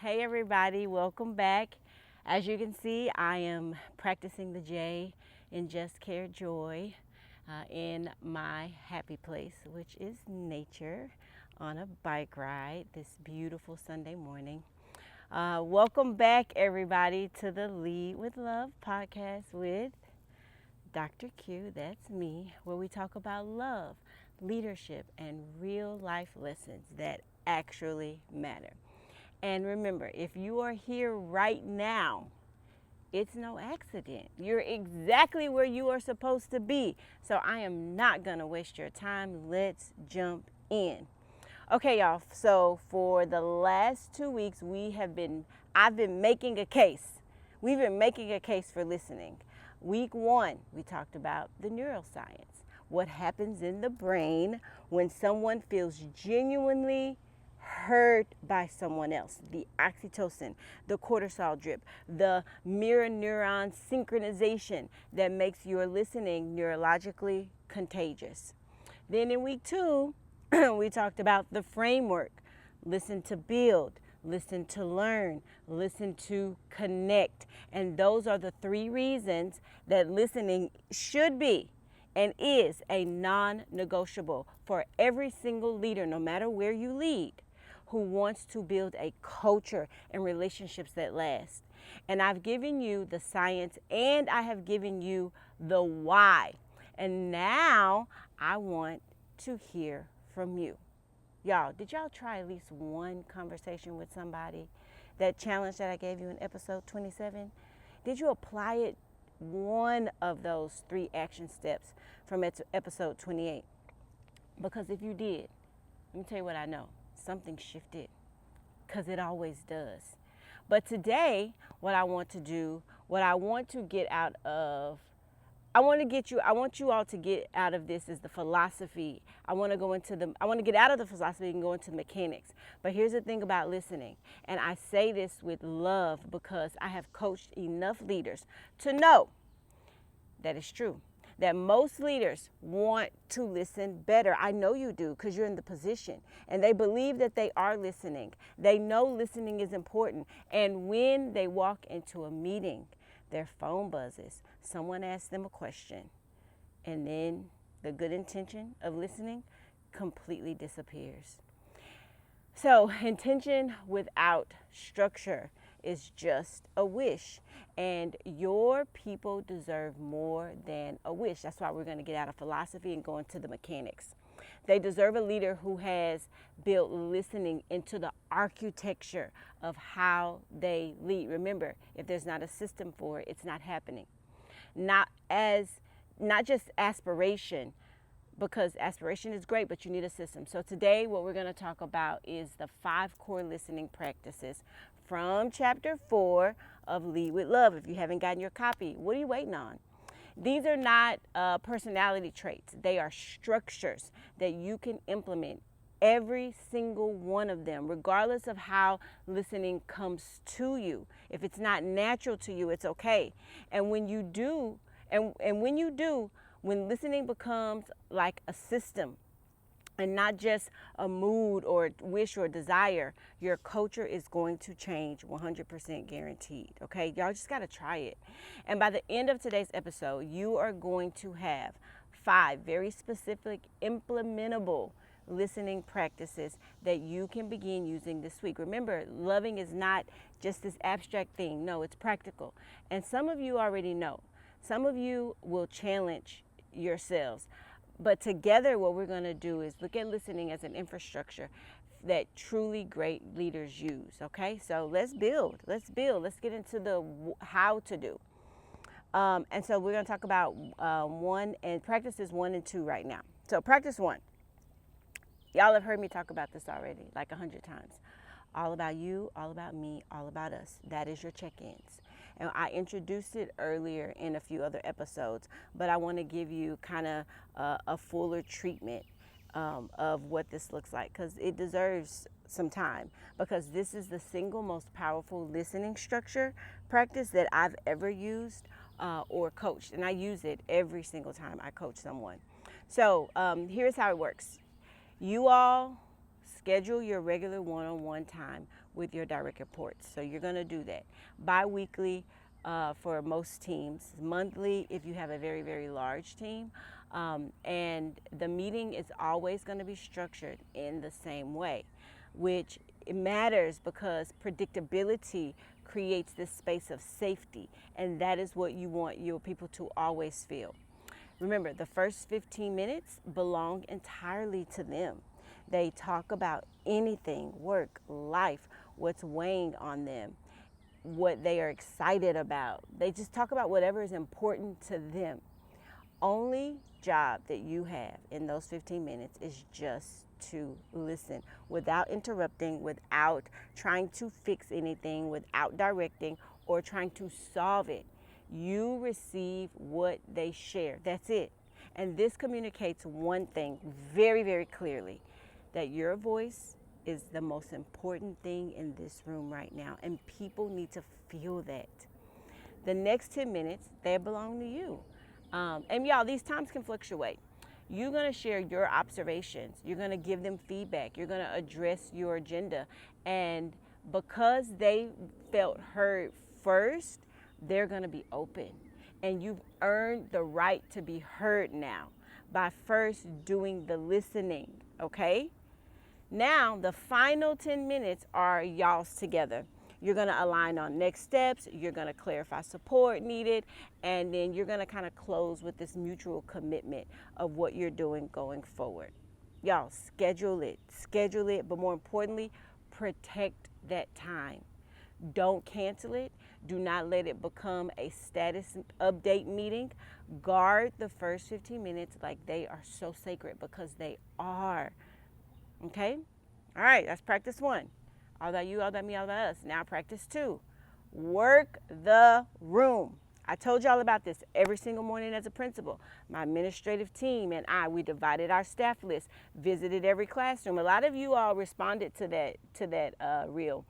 Hey everybody, welcome back. As you can see, I am practicing the J in Just Care Joy in my happy place, which is nature, on a bike ride this beautiful Sunday morning. Welcome back everybody to the Lead with Love podcast with Dr. Q, that's me, where we talk about love, leadership, and real life lessons that actually matter. And remember, if you are here right now, it's no accident. You're exactly where you are supposed to be. So I am not going to waste your time. Let's jump in. Okay, y'all. So for the last 2 weeks, I've been making a case. We've been making a case for listening. Week 1, we talked about the neuroscience. What happens in the brain when someone feels genuinely heard by someone else. The oxytocin, the cortisol drip, the mirror neuron synchronization that makes your listening neurologically contagious. Then in week 2, we talked about the framework. Listen to build, listen to learn, listen to connect. And those are the 3 reasons that listening should be and is a non-negotiable for every single leader, no matter where you lead, who wants to build a culture and relationships that last. And I've given you the science and I have given you the why. And now I want to hear from you. Y'all, did y'all try at least one conversation with somebody? That challenge that I gave you in episode 27? Did you apply it, one of those 3 action steps from episode 28? Because if you did, let me tell you what I know. Something shifted, because it always does. But today, what I want to do, what I want to get out of, I want you all to get out of this is the philosophy. I want to get out of the philosophy and go into the mechanics. But here's the thing about listening, and I say this with love because I have coached enough leaders to know that it's true. That most leaders want to listen better. I know you do, because you're in the position. And they believe that they are listening. They know listening is important. And when they walk into a meeting, their phone buzzes. Someone asks them a question. And then the good intention of listening completely disappears. So intention without structure is just a wish, and your people deserve more than a wish. That's why we're going to get out of philosophy and go into the mechanics. They deserve a leader who has built listening into the architecture of how they lead. Remember, if there's not a system for it, it's not happening. Not just aspiration, because aspiration is great, but you need a system. So today what we're going to talk about is the 5 core listening practices from chapter 4 of Lead with Love. If you haven't gotten your copy, what are you waiting on? These are not personality traits. They are structures that you can implement, every single one of them, regardless of how listening comes to you. If it's not natural to you, it's okay. And when you do, when listening becomes like a system and not just a mood or wish or desire, your culture is going to change 100% guaranteed. Okay, y'all just got to try it. And by the end of today's episode, you are going to have 5 very specific implementable listening practices that you can begin using this week. Remember, loving is not just this abstract thing. No, it's practical. And some of you already know. Some of you will challenge yourselves. But together, what we're going to do is look at listening as an infrastructure that truly great leaders use. Okay, so let's build. Let's get into the how to do. And so we're going to talk about practices 1 and 2 right now. So practice 1. Y'all have heard me talk about this already, like 100 times. All about you, all about me, all about us. That is your check-ins. And I introduced it earlier in a few other episodes, but I want to give you kind of a fuller treatment of what this looks like, because it deserves some time, because this is the single most powerful listening structure practice that I've ever used or coached. And I use it every single time I coach someone. So here's how it works. You all schedule your regular one-on-one time with your direct reports. So you're going to do that bi-weekly for most teams, monthly if you have a very, very large team. And the meeting is always going to be structured in the same way, which it matters because predictability creates this space of safety, and that is what you want your people to always feel. Remember, the first 15 minutes belong entirely to them. They talk about anything, work, life, what's weighing on them, what they are excited about. They just talk about whatever is important to them. Only job that you have in those 15 minutes is just to listen without interrupting, without trying to fix anything, without directing or trying to solve it. You receive what they share. That's it. And this communicates one thing very, very clearly, that your voice is the most important thing in this room right now, and people need to feel that. The next 10 minutes, they belong to you. And y'all, these times can fluctuate. You're going to share your observations. You're going to give them feedback. You're going to address your agenda. And because they felt heard first, they're going to be open. And you've earned the right to be heard now by first doing the listening, okay? Now, the final 10 minutes are y'all's together. You're going to align on next steps. You're going to clarify support needed. And then you're going to kind of close with this mutual commitment of what you're doing going forward. Y'all, schedule it, but more importantly, protect that time. Don't cancel it. Do not let it become a status update meeting. Guard the first 15 minutes like they are so sacred, because they are. Okay? All right, that's practice one. All about you, all about me, all about us. Now practice two. Work the room. I told y'all about this every single morning as a principal. My administrative team and we divided our staff list, visited every classroom. A lot of you all responded to that reel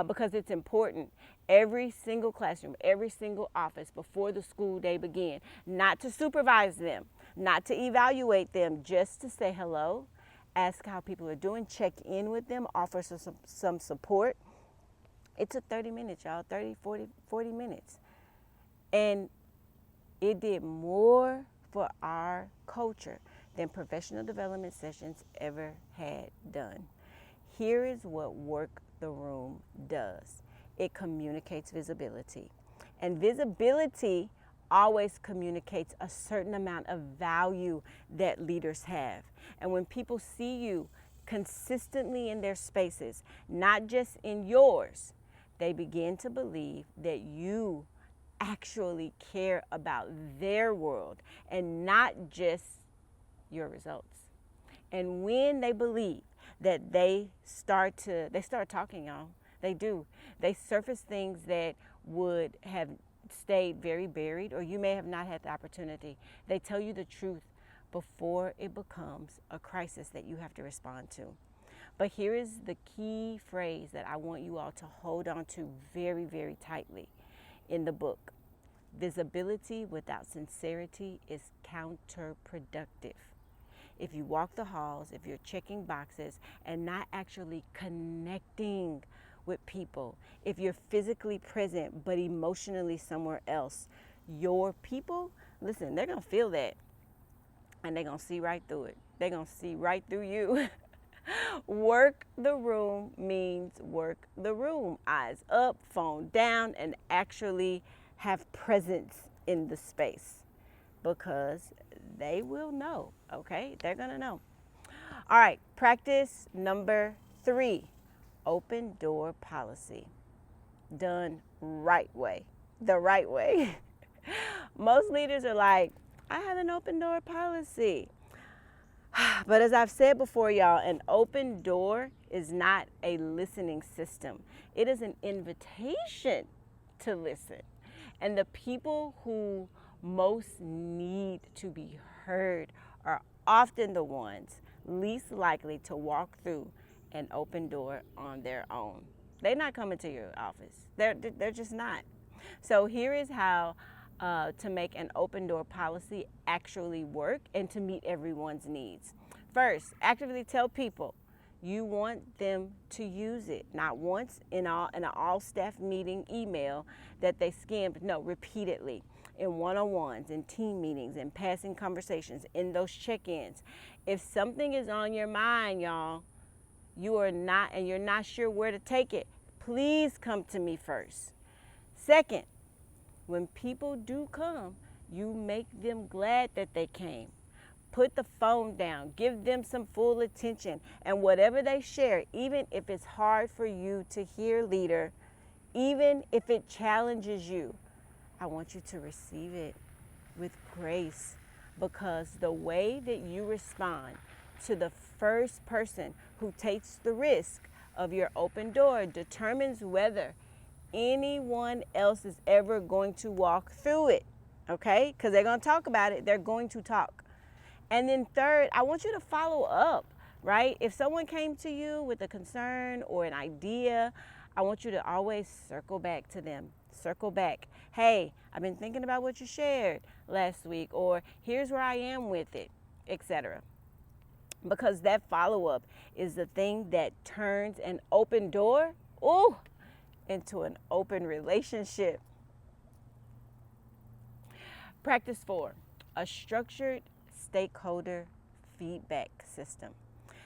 because it's important. Every single classroom, every single office before the school day began, not to supervise them, not to evaluate them, just to say hello, ask how people are doing, check in with them, offer some support. It took 30 minutes, y'all, 30, 40 minutes. And it did more for our culture than professional development sessions ever had done. Here is what Work the Room does. It communicates visibility. And visibility always communicates a certain amount of value that leaders have. And when people see you consistently in their spaces, not just in yours, they begin to believe that you actually care about their world and not just your results. And when they believe that they start talking, y'all. They do. They surface things that would have stayed very buried, or you may have not had the opportunity. They tell you the truth before it becomes a crisis that you have to respond to. But here is the key phrase that I want you all to hold on to very, very tightly in the book. Visibility without sincerity is counterproductive. If you walk the halls, if you're checking boxes and not actually connecting with people, if you're physically present but emotionally somewhere else, your people, listen, they're going to feel that, and they're going to see right through it. They're going to see right through you. Work the room means work the room. Eyes up, phone down, and actually have presence in the space, because they will know, okay? They're going to know. All right, practice number 3, open door policy. Done right way, the right way. Most leaders are like, I have an open door policy. But as I've said before, y'all, an open door is not a listening system. It is an invitation to listen. And the people who most need to be heard are often the ones least likely to walk through an open door on their own. They're not coming to your office. They're just not. So here is how to make an open door policy actually work and to meet everyone's needs. First, actively tell people You want them to use it, not once in an all staff meeting email that they skimmed, no, repeatedly in one-on-ones, in team meetings, in passing conversations, in those check-ins. If something is on your mind, y'all, you're not sure where to take it, please come to me first. Second, when people do come, you make them glad that they came. Put the phone down, give them some full attention, and whatever they share, even if it's hard for you to hear, leader, even if it challenges you, I want you to receive it with grace, because the way that you respond to the first person who takes the risk of your open door determines whether anyone else is ever going to walk through it, okay? Because they're going to talk about it, they're going to talk. And then third, I want you to follow up, right? If someone came to you with a concern or an idea, I want you to always circle back to them. Circle back. Hey, I've been thinking about what you shared last week, or here's where I am with it, etc. Because that follow-up is the thing that turns an open door, into an open relationship. Practice 4, a structured stakeholder feedback system.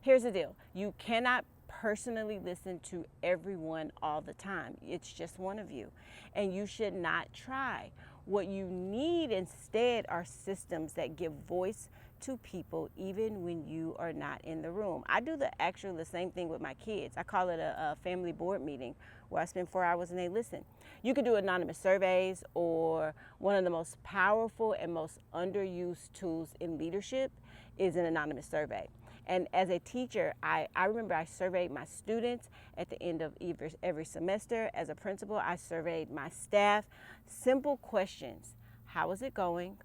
Here's the deal. You cannot personally listen to everyone all the time. It's just one of you, and you should not try. What you need instead are systems that give voice to people even when you are not in the room. I do the same thing with my kids. I call it a family board meeting where I spend 4 hours and they listen. You can do anonymous surveys, or one of the most powerful and most underused tools in leadership is an anonymous survey. And as a teacher, I remember I surveyed my students at the end of every semester. As a principal, I surveyed my staff. Simple questions. How is it going?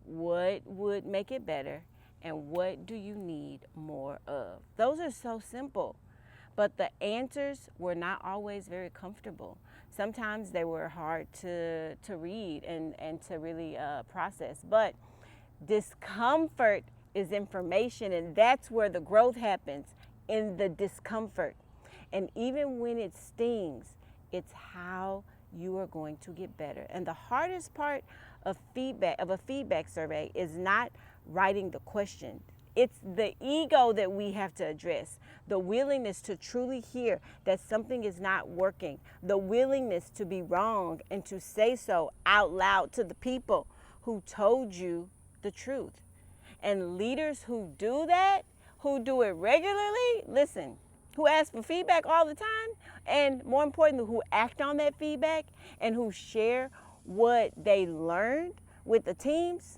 What would make it better? And what do you need more of? Those are so simple. But the answers were not always very comfortable. Sometimes they were hard to read and to really process. But discomfort is information, and that's where the growth happens, in the discomfort. And even when it stings, it's how you are going to get better. And the hardest part of a feedback survey is not writing the question. It's the ego that we have to address, the willingness to truly hear that something is not working, the willingness to be wrong and to say so out loud to the people who told you the truth. And leaders who do that, who do it regularly, listen, who ask for feedback all the time, and more importantly, who act on that feedback and who share what they learned with the teams,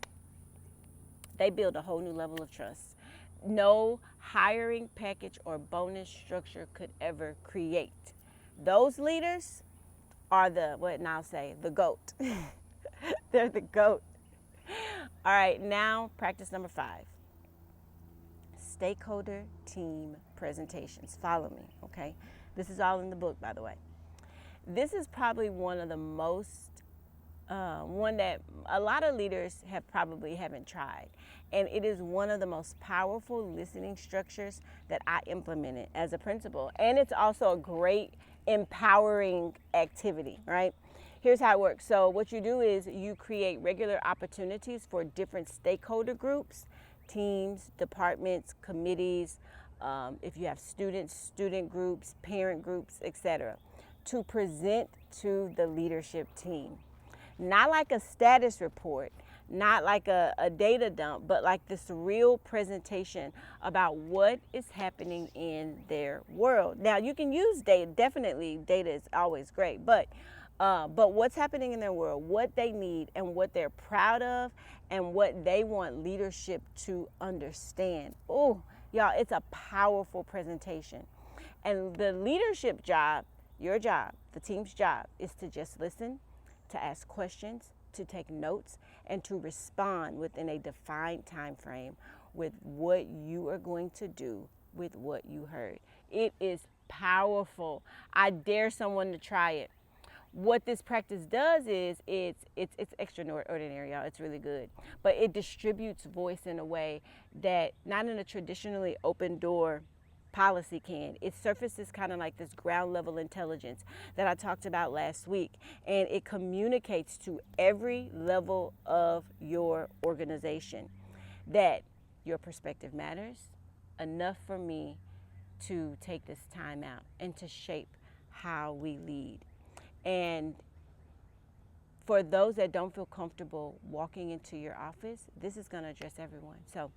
they build a whole new level of trust. No hiring package or bonus structure could ever create. Those leaders are the GOAT. They're the GOAT. All right, now practice number 5. Stakeholder team presentations. Follow me, okay? This is all in the book, by the way. This is probably one of the most, one that a lot of leaders haven't tried. And it is one of the most powerful listening structures that I implemented as a principal. And it's also a great empowering activity, right? Here's how it works. So what you do is you create regular opportunities for different stakeholder groups, teams, departments, committees, if you have students, student groups, parent groups, etc., to present to the leadership team. Not like a status report, not like a data dump, but like this real presentation about what is happening in their world. Now, you can use data. Definitely, data is always great, but what's happening in their world, what they need, and what they're proud of, and what they want leadership to understand. Oh, y'all, it's a powerful presentation. And the leadership job, your job, the team's job, is to just listen, to ask questions, to take notes, and to respond within a defined time frame with what you are going to do with what you heard. It is powerful. I dare someone to try it. What this practice does is it's extraordinary, y'all. It's really good. But it distributes voice in a way that, not in a traditionally open door policy can. It surfaces kind of like this ground level intelligence that I talked about last week, and it communicates to every level of your organization that your perspective matters enough for me to take this time out and to shape how we lead. And for those that don't feel comfortable walking into your office, this is going to address everyone. So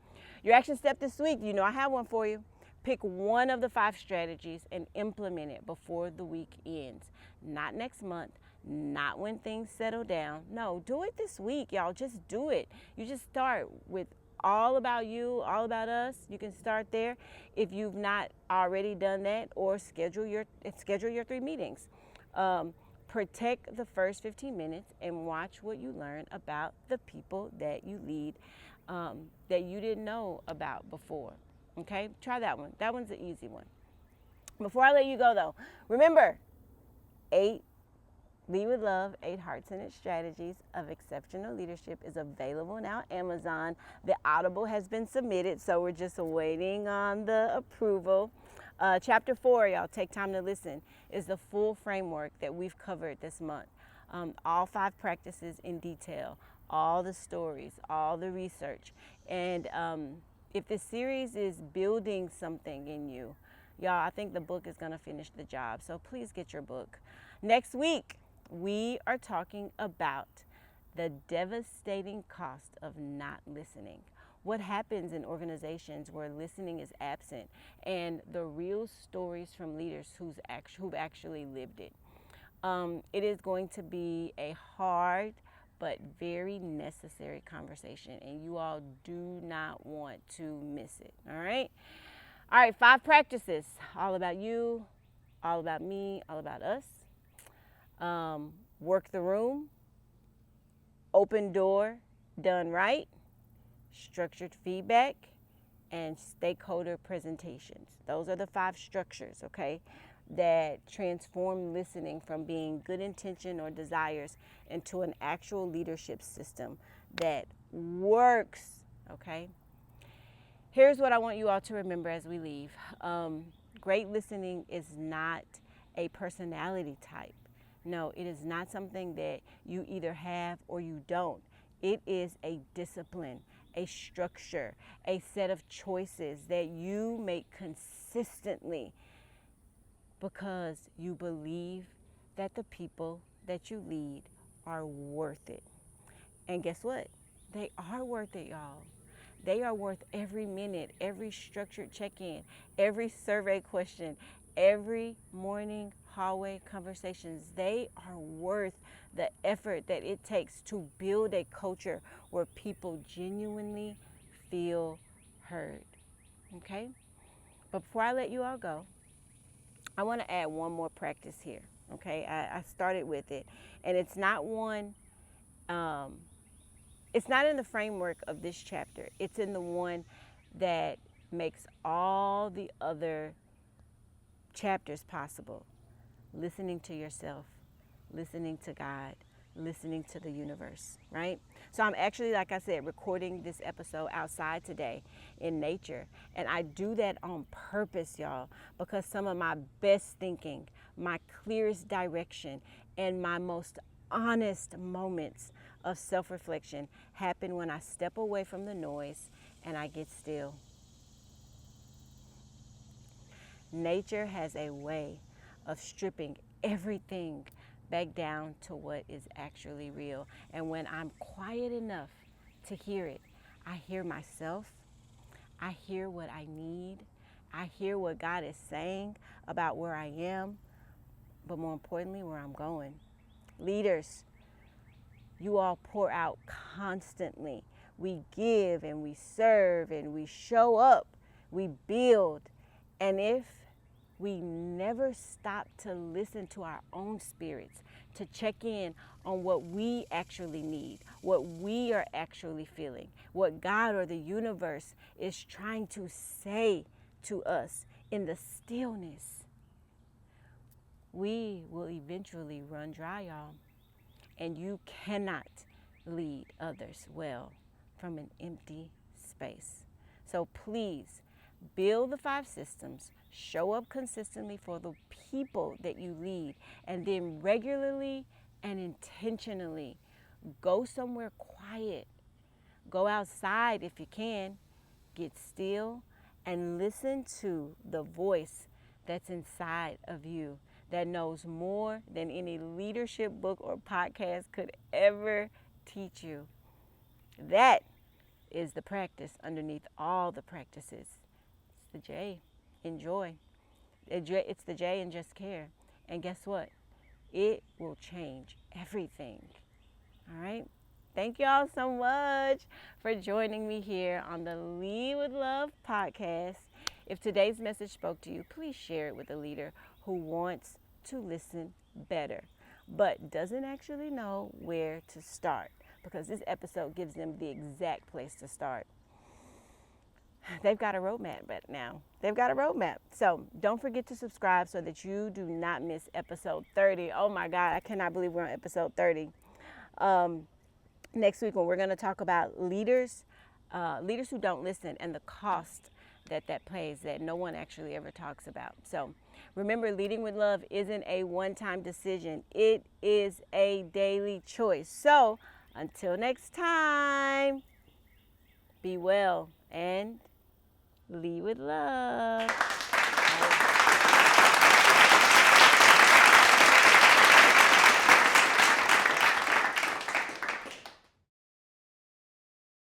your action step this week, you know I have one for you. Pick one of the 5 strategies and implement it before the week ends. Not next month, not when things settle down. No, do it this week, y'all. Just do it. You just start with all about you, all about us. You can start there if you've not already done that, or schedule your 3 meetings. Protect the first 15 minutes and watch what you learn about the people that you lead, that you didn't know about before. Okay, try that one. That one's an easy one. Before I let you go though, remember, 8 Lead with Love, 8 Hearts in Its Strategies of Exceptional Leadership is available now on Amazon. The Audible has been submitted, so we're just waiting on the approval. Chapter 4, y'all, take time to listen, is the full framework that we've covered this month. All 5 practices in detail, all the stories, all the research. And if this series is building something in you, y'all, I think the book is going to finish the job. So please get your book. Next week, we are talking about the devastating cost of not listening. What happens in organizations where listening is absent, and the real stories from leaders who've actually lived it. It is going to be a hard but very necessary conversation, and you all do not want to miss it. All right? All right, 5 practices, all about you, all about me, all about us. Work the room, open door, done right, structured feedback, and stakeholder presentations. Those are the 5 structures, okay, that transform listening from being good intention or desires into an actual leadership system that works, okay? Here's what I want you all to remember as we leave. Great listening is not a personality type. No, it is not something that you either have or you don't. It is a discipline, a structure, a set of choices that you make consistently because you believe that the people that you lead are worth it. And guess what? They are worth it, y'all. They are worth every minute, every structured check-in, every survey question, every morning hallway conversations. They are worth the effort that it takes to build a culture where people genuinely feel heard. Okay? But before I let you all go, I want to add one more practice here. Okay? I started with it. And it's not one, it's not in the framework of this chapter. It's in the one that makes all the other chapters possible. Listening to yourself, listening to God, listening to the universe, right? So I'm actually, like I said, recording this episode outside today in nature. And I do that on purpose, y'all, because some of my best thinking, my clearest direction, and my most honest moments of self-reflection happen when I step away from the noise and I get still. Nature has a way of stripping everything back down to what is actually real. And when I'm quiet enough to hear it, I hear myself, I hear what I need, I hear what God is saying about where I am, but more importantly, where I'm going. Leaders, you all pour out constantly. We give and we serve and we show up, we build. And if we never stop to listen to our own spirits, to check in on what we actually need, what we are actually feeling, what God or the universe is trying to say to us in the stillness, we will eventually run dry, y'all. And you cannot lead others well from an empty space. So please Build the 5 systems. Show up consistently for the people that you lead. And then regularly and intentionally go somewhere quiet. Go outside if you can. Get still and listen to the voice that's inside of you that knows more than any leadership book or podcast could ever teach you. That is the practice underneath all the practices. It's the J. Enjoy. It's the J and just care. And guess what? It will change everything. All right? Thank y'all so much for joining me here on the Lead with Love podcast. If today's message spoke to you, please share it with a leader who wants to listen better, but doesn't actually know where to start, because this episode gives them the exact place to start. They've got a roadmap right now. They've got a roadmap. So don't forget to subscribe so that you do not miss episode 30. Oh my God, I cannot believe we're on episode 30. Next week, when we're going to talk about leaders who don't listen, and the cost that plays that no one actually ever talks about. So remember, leading with love isn't a one-time decision. It is a daily choice. So until next time, be well and lead with love.